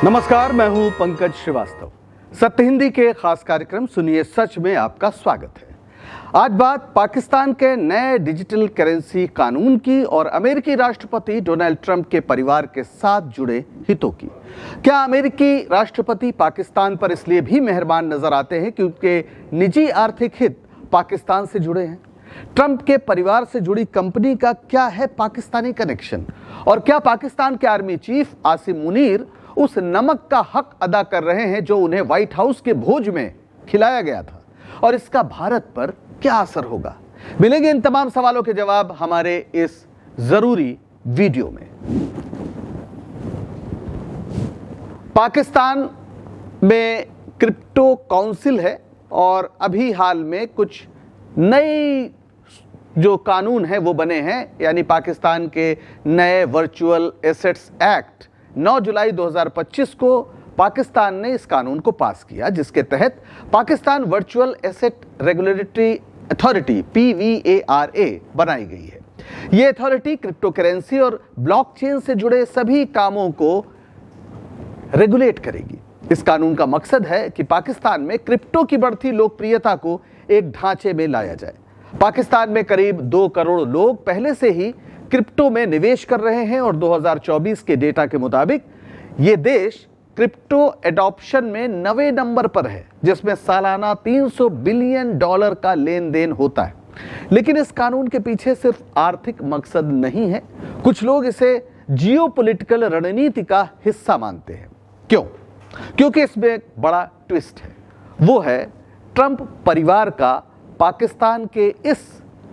नमस्कार, मैं हूं पंकज श्रीवास्तव। सत्य हिंदी के खास कार्यक्रम सुनिए सच में आपका स्वागत है। आज बात पाकिस्तान के नए डिजिटल करेंसी कानून की और अमेरिकी राष्ट्रपति डोनाल्ड ट्रंप के परिवार के साथ जुड़े हितों की। क्या अमेरिकी राष्ट्रपति पाकिस्तान पर इसलिए भी मेहरबान नजर आते हैं क्योंकि निजी आर्थिक हित पाकिस्तान से जुड़े हैं? ट्रंप के परिवार से जुड़ी कंपनी का क्या है पाकिस्तानी कनेक्शन? और क्या पाकिस्तान के आर्मी चीफ आसिम मुनीर उस नमक का हक अदा कर रहे हैं जो उन्हें व्हाइट हाउस के भोज में खिलाया गया था? और इसका भारत पर क्या असर होगा? मिलेंगे इन तमाम सवालों के जवाब हमारे इस जरूरी वीडियो में। पाकिस्तान में क्रिप्टो काउंसिल है और अभी हाल में कुछ नई जो कानून है वो बने हैं, यानी पाकिस्तान के नए वर्चुअल एसेट्स एक्ट 9 जुलाई 2025 को पाकिस्तान ने इस कानून को पास किया, जिसके तहत Pakistan virtual asset regulatory authority PVARA बनाई गई है। ये अथॉरिटी क्रिप्टो करेंसी और ब्लॉकचेन से जुड़े सभी कामों को रेगुलेट करेगी। इस कानून का मकसद है कि पाकिस्तान में क्रिप्टो की बढ़ती लोकप्रियता को एक ढांचे में लाया जाए। पाकिस्तान में करीब 2 करोड़ लोग पहले से ही क्रिप्टो में निवेश कर रहे हैं और 2024 के डेटा के मुताबिक ये देश क्रिप्टो एडॉप्शन में 9वें नंबर पर है, जिसमें सालाना $300 बिलियन का लेन देन होता है। लेकिन इस कानून के पीछे सिर्फ आर्थिक मकसद नहीं है। कुछ लोग इसे जियोपॉलिटिकल रणनीति का हिस्सा मानते हैं। क्यों? क्योंकि इसमें एक बड़ा ट्विस्ट है। वो है ट्रंप परिवार का पाकिस्तान के इस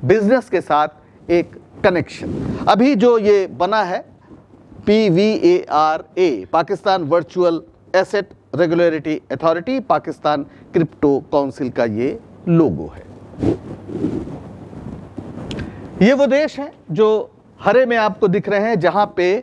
बिजनेस के साथ एक कनेक्शन। अभी जो ये बना है PVARA, Pakistan virtual asset regulatory authority, Pakistan crypto council का ये लोगो है। ये वो देश है जो हरे में आपको दिख रहे हैं, जहां पे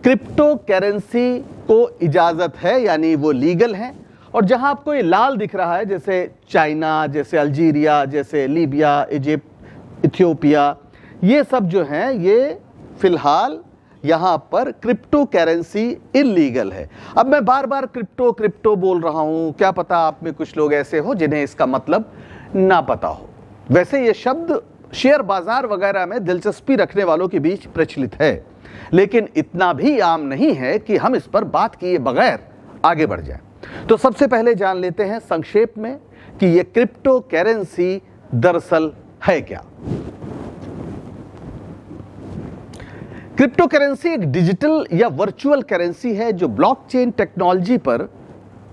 क्रिप्टो करेंसी को इजाजत है, यानी वो लीगल है। और जहां आपको ये लाल दिख रहा है, जैसे चाइना, जैसे अल्जीरिया, जैसे लीबिया, इजिप्ट, इथियोपिया, ये सब जो हैं ये फिलहाल यहाँ पर क्रिप्टो करेंसी इलीगल है। अब मैं बार बार क्रिप्टो क्रिप्टो बोल रहा हूँ, क्या पता आप में कुछ लोग ऐसे हो जिन्हें इसका मतलब ना पता हो। वैसे ये शब्द शेयर बाजार वगैरह में दिलचस्पी रखने वालों के बीच प्रचलित है, लेकिन इतना भी आम नहीं है कि हम इस पर बात किए बगैर आगे बढ़ जाएं। तो सबसे पहले जान लेते हैं संक्षेप में कि ये क्रिप्टो करेंसी दरअसल है क्या। क्रिप्टो करेंसी एक डिजिटल या वर्चुअल करेंसी है जो ब्लॉकचेन टेक्नोलॉजी पर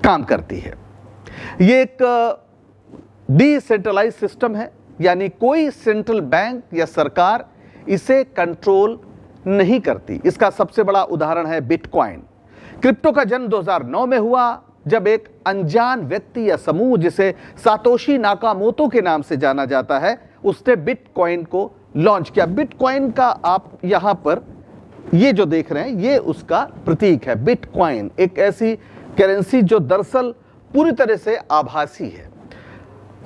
काम करती है। ये एक डिसेंट्रलाइज्ड सिस्टम है, यानी कोई सेंट्रल बैंक या सरकार इसे कंट्रोल नहीं करती। इसका सबसे बड़ा उदाहरण है बिटकॉइन। क्रिप्टो का जन्म 2009 में हुआ, जब एक अनजान व्यक्ति या समूह जिसे सातोशी नाकामोतो के नाम से जाना जाता है, उसने बिटकॉइन को लॉन्च किया। बिटकॉइन का आप यहां पर ये जो देख रहे हैं ये उसका प्रतीक है। बिटकॉइन एक ऐसी करेंसी जो दरअसल पूरी तरह से आभासी है,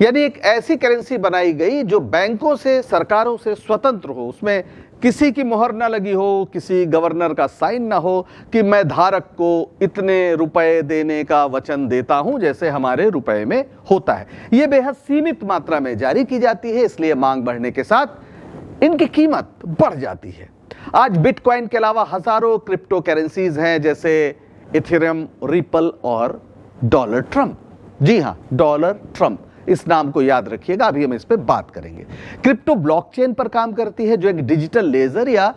यानी एक ऐसी करेंसी बनाई गई जो बैंकों से, सरकारों से स्वतंत्र हो। उसमें किसी की मोहर ना लगी हो, किसी गवर्नर का साइन ना हो कि मैं धारक को इतने रुपए देने का वचन देता हूं, जैसे हमारे रुपए में होता है। यह बेहद सीमित मात्रा में जारी की जाती है, इसलिए मांग बढ़ने के साथ इनकी कीमत बढ़ जाती है। आज बिटकॉइन के अलावा हजारों क्रिप्टो करेंसीज हैं, जैसे इथेरियम, रिपल और डॉलर ट्रंप। जी हां, डॉलर ट्रंप, इस नाम को याद रखिएगा, अभी हम इस पे बात करेंगे। क्रिप्टो ब्लॉकचेन पर काम करती है, जो एक डिजिटल लेजर या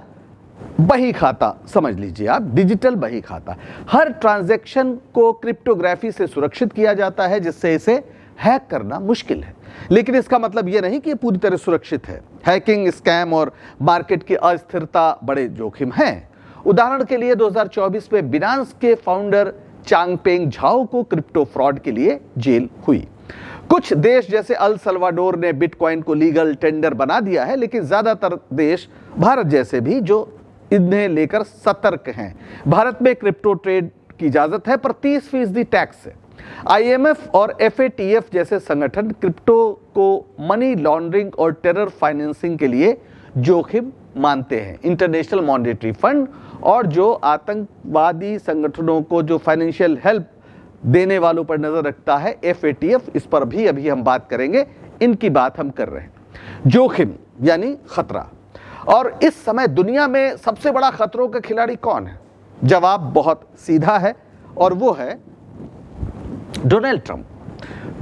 बही खाता समझ लीजिए आप, डिजिटल बही खाता। हर ट्रांजैक्शन को क्रिप्टोग्राफी से सुरक्षित किया जाता है, जिससे इसे हैक करना मुश्किल है। लेकिन इसका मतलब यह नहीं कि ये पूरी तरह सुरक्षित है। हैकिंग, स्कैम और मार्केट की अस्थिरता बड़े जोखिम हैं। उदाहरण के लिए 2024 में बिनांस के फाउंडर चांगपेंग झाओ को क्रिप्टो फ्रॉड के लिए जेल हुई। कुछ देश जैसे अल सल्वाडोर ने बिटकॉइन को लीगल टेंडर बना दिया है, लेकिन ज्यादातर देश, भारत जैसे भी, जो इन्हें लेकर सतर्क हैं। भारत में क्रिप्टो ट्रेड की इजाजत है, पर 30% टैक्स है। IMF और FATF जैसे संगठन क्रिप्टो को मनी लॉन्ड्रिंग और टेरर फाइनेंसिंग के लिए जोखिम मानते हैं। इंटरनेशनल मॉनेटरी फंड और जो आतंकवादी संगठनों को जो फाइनेंशियल हेल्प देने वालों पर नजर रखता है, FATF, इस पर भी अभी हम बात करेंगे। इनकी बात हम कर रहे हैं। जोखिम यानी खतरा। और इस समय दुनिया में सबसे बड़ा खतरों का खिलाड़ी कौन है? जवाब बहुत सीधा है और वो है डोनाल्ड ट्रंप।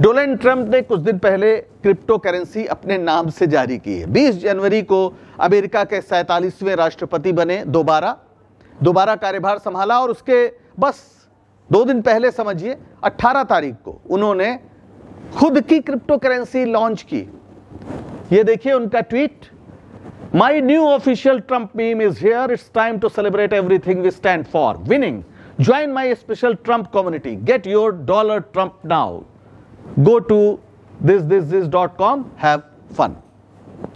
डोनाल्ड ट्रंप ने कुछ दिन पहले क्रिप्टो करेंसी अपने नाम से जारी की है। 20 जनवरी को अमेरिका के 47वें राष्ट्रपति बने, दोबारा कार्यभार संभाला और उसके बस 2 दिन पहले, समझिए 18 तारीख को, उन्होंने खुद की क्रिप्टो करेंसी लॉन्च की। ये देखिए उनका tweet, my new official Trump meme is here, it's time to celebrate everything we stand for, winning, join my special Trump community, get your dollar Trump now, go to this.com, have fun.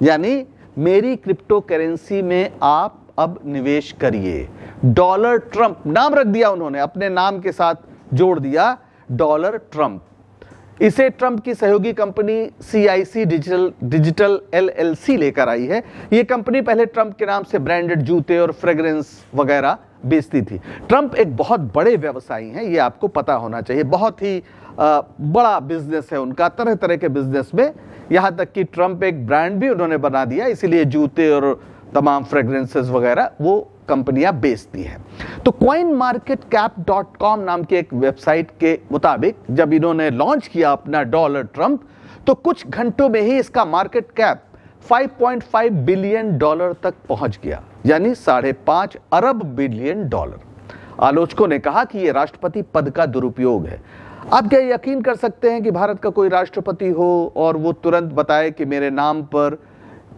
यानी मेरी crypto currency में आप अब निवेश करिए। Dollar Trump नाम रख दिया उन्होंने, अपने नाम के साथ जोड़ दिया डॉलर ट्रंप। इसे ट्रंप की सहयोगी कंपनी CIC डिजिटल LLC लेकर आई है। यह कंपनी पहले ट्रंप के नाम से ब्रांडेड जूते और फ्रेग्रेंस वगैरह बेचती थी। ट्रंप एक बहुत बड़े व्यवसायी हैं, ये आपको पता होना चाहिए। बहुत ही बड़ा बिजनेस है उनका, तरह तरह के बिजनेस में, यहां तक कि ट्रंप एक ब्रांड भी उन्होंने बना दिया, इसीलिए जूते और तमाम फ्रेग्रेंसेस वगैरह वो कंपनियां बेचती हैं। तो coinmarketcap.com नाम की एक वेबसाइट के मुताबिक जब इन्होंने लॉन्च किया अपना डॉलर ट्रंप, तो कुछ घंटों में ही इसका मार्केट कैप $5.5 बिलियन तक पहुंच गया, यानी $5.5 अरब बिलियन। आलोचकों ने कहा कि यह राष्ट्रपति पद का दुरुपयोग है। आप क्या यकीन कर सकते हैं कि भारत का कोई राष्ट्रपति हो और वो तुरंत बताए कि मेरे नाम पर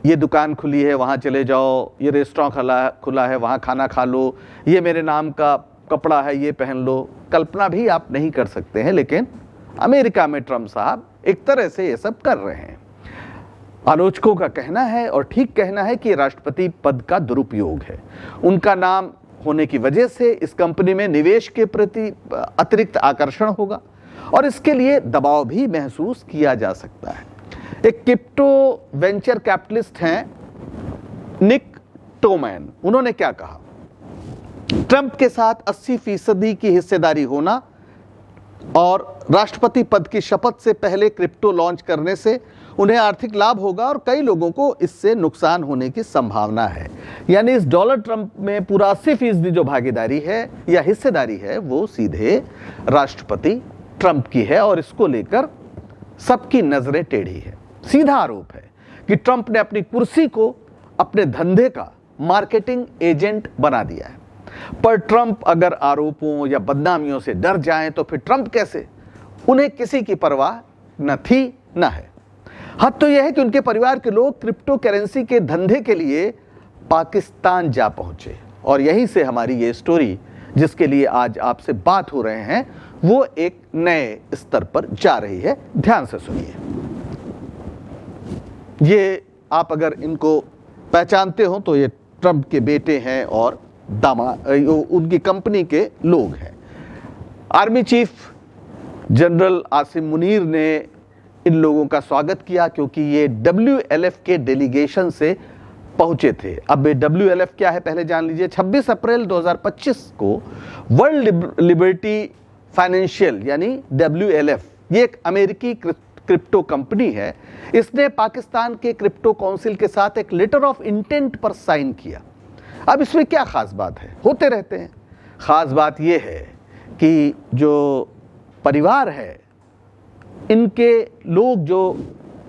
ये दुकान खुली है, वहाँ चले जाओ, ये रेस्टोरेंट खुला है, वहाँ खाना खा लो, ये मेरे नाम का कपड़ा है, ये पहन लो। कल्पना भी आप नहीं कर सकते हैं, लेकिन अमेरिका में ट्रंप साहब एक तरह से ये सब कर रहे हैं। आलोचकों का कहना है, और ठीक कहना है, कि राष्ट्रपति पद का दुरुपयोग है। उनका नाम होने की वजह से इस कंपनी में निवेश के प्रति अतिरिक्त आकर्षण होगा और इसके लिए दबाव भी महसूस किया जा सकता है। एक क्रिप्टो वेंचर कैपिटलिस्ट हैं निक टोमैन, उन्होंने क्या कहा? ट्रंप के साथ 80% की हिस्सेदारी होना और राष्ट्रपति पद की शपथ से पहले क्रिप्टो लॉन्च करने से उन्हें आर्थिक लाभ होगा और कई लोगों को इससे नुकसान होने की संभावना है। यानी इस डॉलर ट्रंप में पूरा 80% जो भागीदारी है या हिस्सेदारी है वो सीधे राष्ट्रपति ट्रंप की है और इसको लेकर सबकी नजरें टेढ़ी है। सीधा आरोप है कि ट्रंप ने अपनी कुर्सी को अपने धंधे का मार्केटिंग एजेंट बना दिया है। पर ट्रंप अगर आरोपों या बदनामियों से डर जाएं तो फिर ट्रंप कैसे? उन्हें किसी की परवाह न थी न है। हद तो यह है कि उनके परिवार के लोग क्रिप्टो करेंसी के धंधे के लिए पाकिस्तान जा पहुंचे और यहीं से हमारी ये स्टोरी, जिसके लिए आज आपसे बात हो रहे हैं, वो एक नए स्तर पर जा रही है। ध्यान से सुनिए। ये आप अगर इनको पहचानते हो तो ये ट्रंप के बेटे हैं और दामाद, उनकी कंपनी के लोग हैं। Army chief general Asim Munir ने इन लोगों का स्वागत किया क्योंकि ये WLF के डेलीगेशन से पहुंचे थे। अब WLF क्या है पहले जान लीजिए। 26 अप्रैल 2025 को वर्ल्ड लिबर्टी फाइनेंशियल यानी WLF, ये एक अमेरिकी क्रिप्टो कंपनी है, इसने पाकिस्तान के क्रिप्टो काउंसिल के साथ एक लेटर ऑफ इंटेंट पर साइन किया। अब इसमें क्या खास बात है? होते रहते हैं। खास बात यह है कि जो परिवार है, इनके लोग जो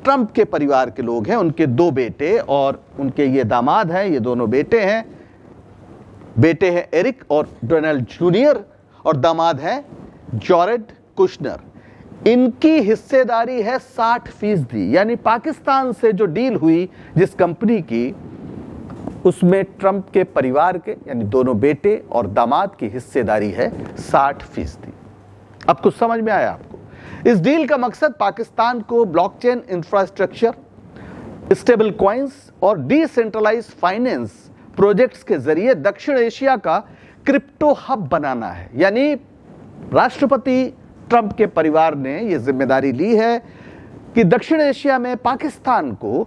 ट्रंप के परिवार के लोग हैं, उनके 2 बेटे और उनके ये दामाद हैं, ये दोनों बेटे हैं। बेटे हैं एरिक और डोनाल्ड जूनियर और दामाद हैं जॉरेड कुशनर। इनकी हिस्सेदारी है 60%, यानी पाकिस्तान से जो डील हुई जिस कंपनी की, उसमें ट्रंप के परिवार के यानी दोनों बेटे और दामाद की हिस्सेदारी है 60%। अब कुछ समझ में आया आपको? इस डील का मकसद पाकिस्तान को ब्लॉकचेन इंफ्रास्ट्रक्चर, स्टेबल कॉइन्स और डिसेंट्रलाइज फाइनेंस प्रोजेक्ट्स के जरिए दक्षिण एशिया का क्रिप्टो हब बनाना है। यानी राष्ट्रपति ट्रंप के परिवार ने यह जिम्मेदारी ली है कि दक्षिण एशिया में पाकिस्तान को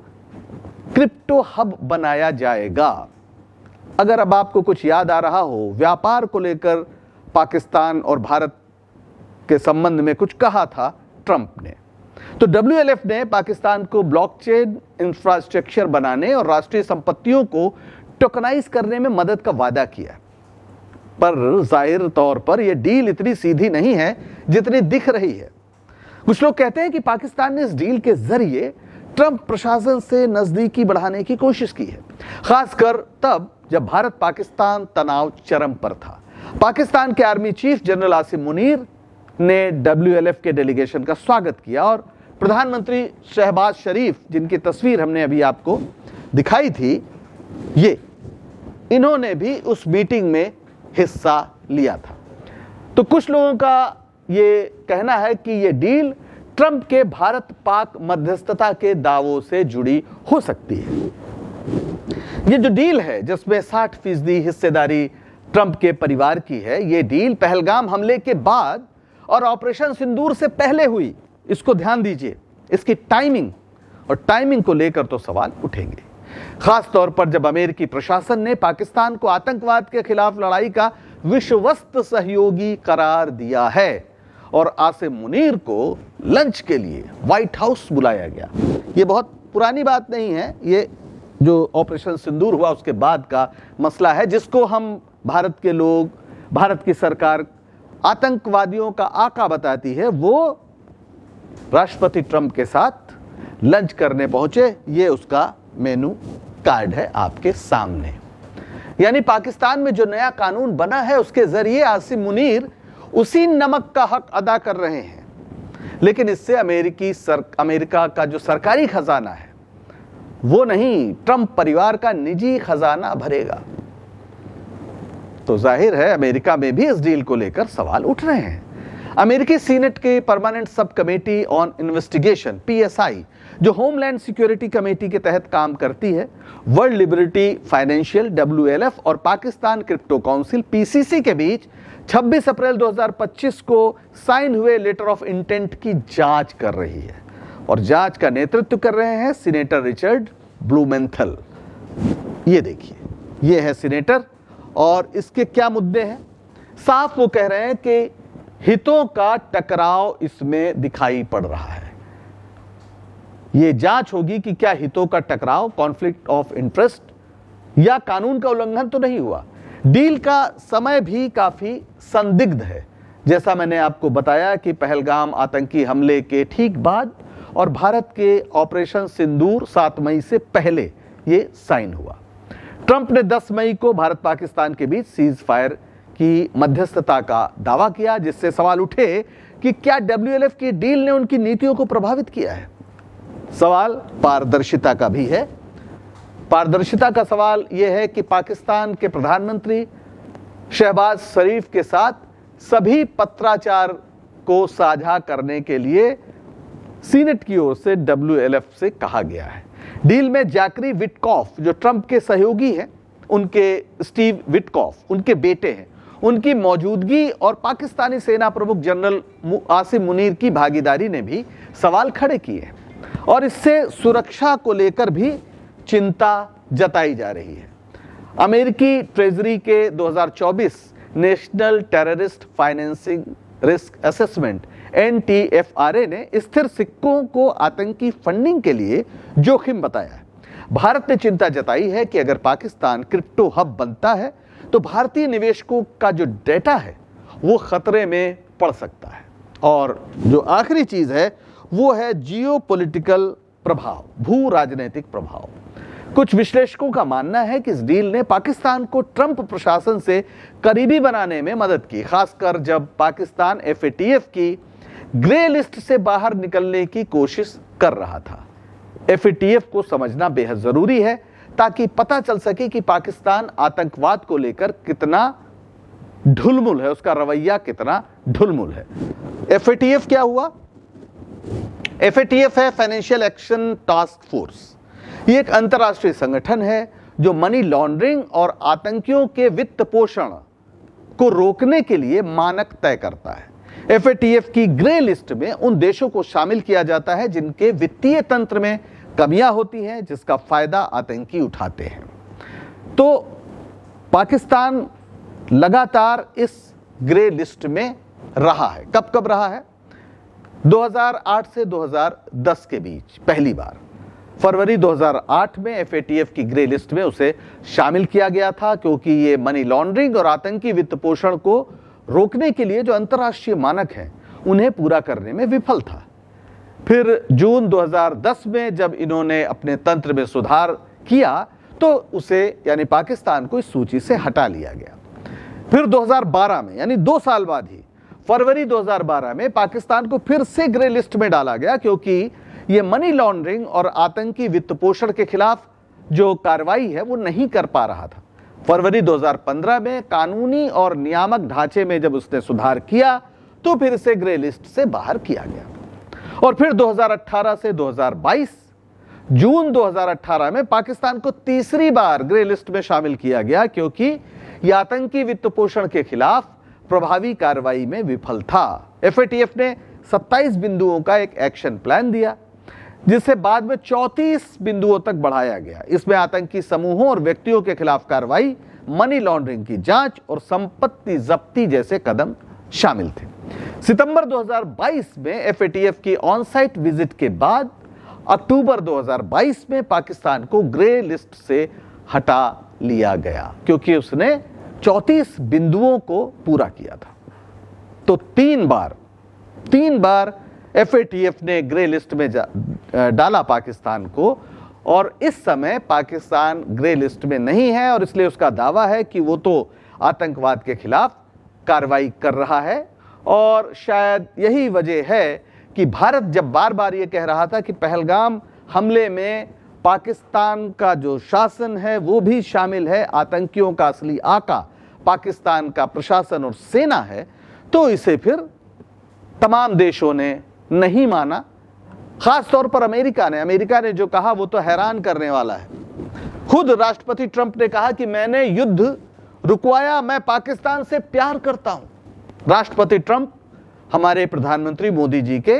क्रिप्टो हब बनाया जाएगा। अगर अब आपको कुछ याद आ रहा हो, व्यापार को लेकर पाकिस्तान और भारत के संबंध में कुछ कहा था ट्रंप ने। तो WLF ने पाकिस्तान को ब्लॉकचेन इंफ्रास्ट्रक्चर बनाने और राष्ट्रीय संपत्तियों को टोकनाइज करने में मदद का वादा किया। पर जाहिर तौर पर यह डील इतनी सीधी नहीं है जितनी दिख रही है। कुछ लोग कहते हैं कि पाकिस्तान ने इस डील के जरिए ट्रंप प्रशासन से नजदीकी बढ़ाने की कोशिश की है, खासकर तब जब भारत पाकिस्तान तनाव चरम पर था। पाकिस्तान के army chief general Asim Munir ने WLF के डेलीगेशन का स्वागत किया और प्रधानमंत्री शहबाज शरीफ, जिनकी तस्वीर हमने अभी आपको दिखाई थी, इन्होंने भी उस मीटिंग में हिस्सा लिया था। तो कुछ लोगों का ये कहना है कि ये डील ट्रंप के भारत पाक मध्यस्थता के दावों से जुड़ी हो सकती है। ये जो डील है जिसमें 60% हिस्सेदारी ट्रंप के परिवार की है, ये डील पहलगाम हमले के बाद और ऑपरेशन सिंदूर से पहले हुई। इसको ध्यान दीजिए, इसकी टाइमिंग को लेकर तो सवाल उठेंगे, खास तौर पर जब अमेरिकी प्रशासन ने पाकिस्तान को आतंकवाद के खिलाफ लड़ाई का विश्वस्त सहयोगी करार दिया है और आसिम मुनीर को लंच के लिए व्हाइट हाउस बुलाया गया। ये बहुत पुरानी बात नहीं है, ये जो ऑपरेशन सिंदूर हुआ उसके बाद का मसला है, जिसको हम भारत के लोग, भारत की सरकार आतंकवादियों का आका बताती है। वो राष्ट्रपति ट्रंप के साथ लंच करने पहुंचे। ये उसका मेनू कार्ड है आपके सामने। यानी पाकिस्तान में जो नया कानून बना है उसके जरिए आसिम मुनीर उसी नमक का हक अदा कर रहे हैं, लेकिन इससे अमेरिका का जो सरकारी खजाना है वो नहीं, ट्रंप परिवार का निजी खजाना भरेगा। तो जाहिर है अमेरिका में भी इस डील को लेकर सवाल उठ रहे हैं। अमेरिकी सीनेट के permanent sub committee on investigation PSI, जो होमलैंड सिक्योरिटी कमेटी के तहत काम करती है, वर्ल्ड लिबर्टी फाइनेंशियल WLF और पाकिस्तान क्रिप्टो काउंसिल PCC के बीच 26 अप्रैल 2025 को साइन हुए लेटर ऑफ इंटेंट की जांच कर रही है और जांच का नेतृत्व कर रहे हैं सीनेटर रिचर्ड ब्लूमेंथल। ये देखिए, ये है सीनेटर और इसके क्या मुद्दे हैं। साफ वो कह रहे हैं कि हितों का टकराव इसमें दिखाई पड़ रहा है। ये जांच होगी कि क्या हितों का टकराव, कॉन्फ्लिक्ट ऑफ इंटरेस्ट या कानून का उल्लंघन तो नहीं हुआ। डील का समय भी काफी संदिग्ध है, जैसा मैंने आपको बताया कि पहलगाम आतंकी हमले के ठीक बाद और भारत के ऑपरेशन सिंदूर 7 मई से पहले ये साइन हुआ। ट्रंप ने 10 मई को भारत पाकिस्तान के बीच सीज फायर की मध्यस्थता का दावा किया, जिससे सवाल उठे कि क्या WLF की डील ने उनकी नीतियों को प्रभावित किया है। सवाल पारदर्शिता का भी है। पारदर्शिता का सवाल यह है कि पाकिस्तान के प्रधानमंत्री शहबाज शरीफ के साथ सभी पत्राचार को साझा करने के लिए सीनेट की ओर से WLF से कहा गया है। डील में जैकरी विटकॉफ, जो ट्रंप के सहयोगी हैं, उनके स्टीव विटकॉफ उनके बेटे हैं, उनकी मौजूदगी और पाकिस्तानी सेना प्रमुख जनरल आसिम मुनीर की भागीदारी ने भी सवाल खड़े किए और इससे सुरक्षा को लेकर भी चिंता जताई जा रही है। अमेरिकी ट्रेजरी के 2024 national terrorist financing risk assessment NTFRA ने स्थिर सिक्कों को आतंकी फंडिंग के लिए जोखिम बताया है। भारत ने चिंता जताई है कि अगर पाकिस्तान क्रिप्टो हब बनता है तो भारतीय निवेशकों का जो डेटा है वो खतरे में पड़ सकता है। और जो आखिरी चीज है वो है जियोपॉलिटिकल प्रभाव, भू राजनीतिक प्रभाव। कुछ विश्लेषकों का मानना है कि इस डील ने पाकिस्तान को ट्रंप प्रशासन से करीबी बनाने में मदद की, खासकर जब पाकिस्तान FATF की ग्रे लिस्ट से बाहर निकलने की कोशिश कर रहा था। FATF को समझना बेहद जरूरी है ताकि पता चल सके कि पाकिस्तान आतंकवाद को लेकर कितना ढुलमुल है, उसका रवैया कितना ढुलमुल है। FATF क्या हुआ? FATF है फाइनेंशियल एक्शन टास्क फोर्स। ये एक अंतर्राष्ट्रीय संगठन है जो मनी लॉन्ड्रिंग और आतंकियों के वित्त पोषण को रोकने के लिए मानक तय करता है। FATF की ग्रे लिस्ट में उन देशों को शामिल किया जाता है जिनके वित्तीय तंत्र में कमियां होती हैं, जिसका फायदा आतंकी उठाते हैं। तो पाकिस्तान लगातार इस ग्रे लिस्ट में रहा है। कब कब रहा है? 2008 से 2010 के बीच पहली बार फरवरी 2008 में एफएटीएफ की ग्रे लिस्ट में उसे शामिल किया गया था, क्योंकि ये मनी लॉन्ड्रिंग और आतंकी वित्त पोषण को रोकने के लिए जो अंतर्राष्ट्रीय मानक हैं उन्हें पूरा करने में विफल था। फिर जून 2010 में जब इन्होंने अपने तंत्र में सुधार किया तो उसे यानी पाकिस्तान को इस सूची से हटा लिया गया। फिर 2012 में यानी 2 साल बाद ही फरवरी 2012 में पाकिस्तान को फिर से ग्रे लिस्ट में डाला गया, क्योंकि ये मनी लॉन्ड्रिंग और आतंकी वित्त पोषण के खिलाफ जो कार्रवाई है वो नहीं कर पा रहा था। फरवरी 2015 में कानूनी और नियामक ढांचे में जब उसने सुधार किया तो फिर से ग्रे लिस्ट से बाहर किया गया। और फिर 2018 से 2022 जून 2018 में पाकिस्तान को तीसरी बार ग्रे लिस्ट में शामिल किया गया, क्योंकि यह आतंकी वित्त पोषण के खिलाफ प्रभावी कार्रवाई में विफल था। एफएटीएफ ने 27 बिंदुओं का एक एक्शन प्लान दिया, जिसे बाद में 34 बिंदुओं तक बढ़ाया गया। इसमें आतंकी समूहों और व्यक्तियों के खिलाफ कार्रवाई, मनी लॉन्ड्रिंग की जांच और संपत्ति जब्ती जैसे कदम शामिल थे। सितंबर 2022 में एफएटीएफ की ऑन साइट विजिट के बाद अक्टूबर 2022 में पाकिस्तान को ग्रे लिस्ट से हटा लिया गया, क्योंकि उसने 34 बिंदुओं को पूरा किया था। तो तीन बार एफएटीएफ ने ग्रे लिस्ट में डाला पाकिस्तान को, और इस समय पाकिस्तान ग्रे लिस्ट में नहीं है, और इसलिए उसका दावा है कि वो तो आतंकवाद के खिलाफ कार्रवाई कर रहा है। और शायद यही वजह है कि भारत जब बार बार ये कह रहा था कि पहलगाम हमले में पाकिस्तान का जो शासन है वो भी शामिल है, आतंकियों का असली आका पाकिस्तान का प्रशासन और सेना है, तो इसे फिर तमाम देशों ने नहीं माना। खास तौर पर अमेरिका ने जो कहा वो तो हैरान करने वाला है। खुद राष्ट्रपति ट्रंप ने कहा कि मैंने युद्ध रुकवाया, मैं पाकिस्तान से प्यार करता हूं। राष्ट्रपति ट्रंप हमारे प्रधानमंत्री मोदी जी के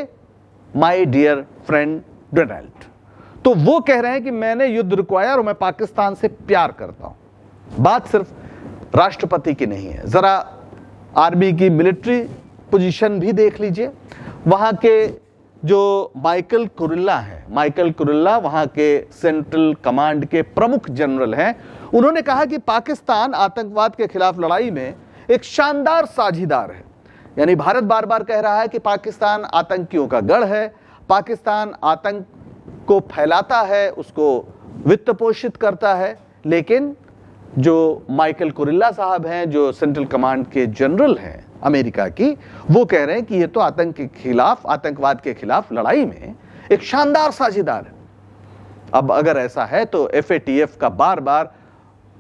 माय डियर फ्रेंड डोनाल्ड, तो वो कह रहे हैं कि मैंने युद्ध रुकवाया और मैं पाकिस्तान से प्यार करता हूं। बात सिर्फ राष्ट्रपति की नहीं है, जरा आर्मी की मिलिट्री पोजीशन भी देख लीजिए। वहां के जो माइकल कुरिल्ला वहां के सेंट्रल कमांड के प्रमुख जनरल हैं, उन्होंने कहा कि पाकिस्तान आतंकवाद के खिलाफ लड़ाई में एक शानदार साझीदार है। यानी भारत बार बार कह रहा है कि पाकिस्तान आतंकियों का गढ़ है, पाकिस्तान आतंक को फैलाता है, उसको वित्त पोषित करता है, लेकिन जो माइकल कुरिल्ला साहब हैं, जो सेंट्रल कमांड के जनरल हैं अमेरिका की, वो कह रहे हैं कि ये तो आतंकवाद के खिलाफ लड़ाई में एक शानदार साझीदार है। अब अगर ऐसा है तो एफएटीएफ का बार बार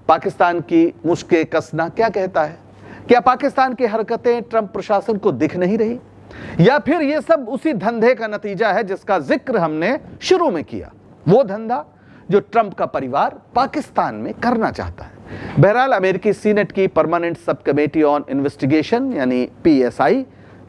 पाकिस्तान की मुश्के कसना क्या कहता है? क्या पाकिस्तान की हरकतें ट्रंप प्रशासन को दिख नहीं रही, या फिर ये सब उसी धंधे का नतीजा है जिसका जिक्र हमने शुरू में किया, वो धंधा जो ट्रंप का परिवार पाकिस्तान में करना चाहता है? बहरहाल अमेरिकी सीनेट की permanent sub committee on investigation यानी पीएसआई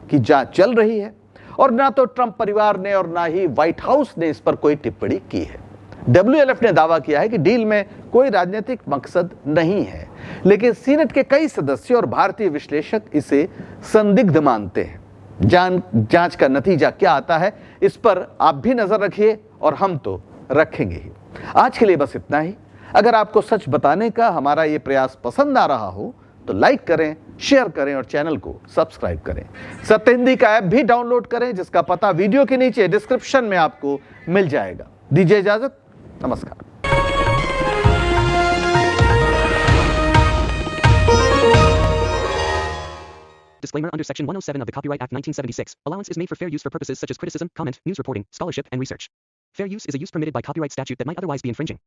की जांच चल रही है, और ना तो ट्रंप परिवार ने और ना ही व्हाइट हाउस ने इस पर कोई टिप्पणी की है। WLF ने दावा किया है कि डील में कोई राजनीतिक मकसद नहीं है, लेकिन सीनेट के कई सदस्य और भारतीय विश्लेषक इसे संदिग्ध मानते हैं। जांच का नतीजा क्या आता है इस पर आप भी नजर रखिए, और हम तो रखेंगे ही। आज के लिए बस इतना ही। अगर आपको सच बताने का हमारा ये प्रयास पसंद आ रहा हो तो लाइक करें, शेयर करें और चैनल को सब्सक्राइब करें। सत्य हिंदी का ऐप भी डाउनलोड करें, जिसका पता वीडियो के नीचे डिस्क्रिप्शन में आपको मिल जाएगा। दीजिए इजाजत, नमस्कार। Disclaimer under Section 107 of the Copyright Act 1976. Allowance is made for fair use for purposes such as criticism, comment, news reporting, scholarship, and research. Fair use is a use permitted by copyright statute that might otherwise be infringing.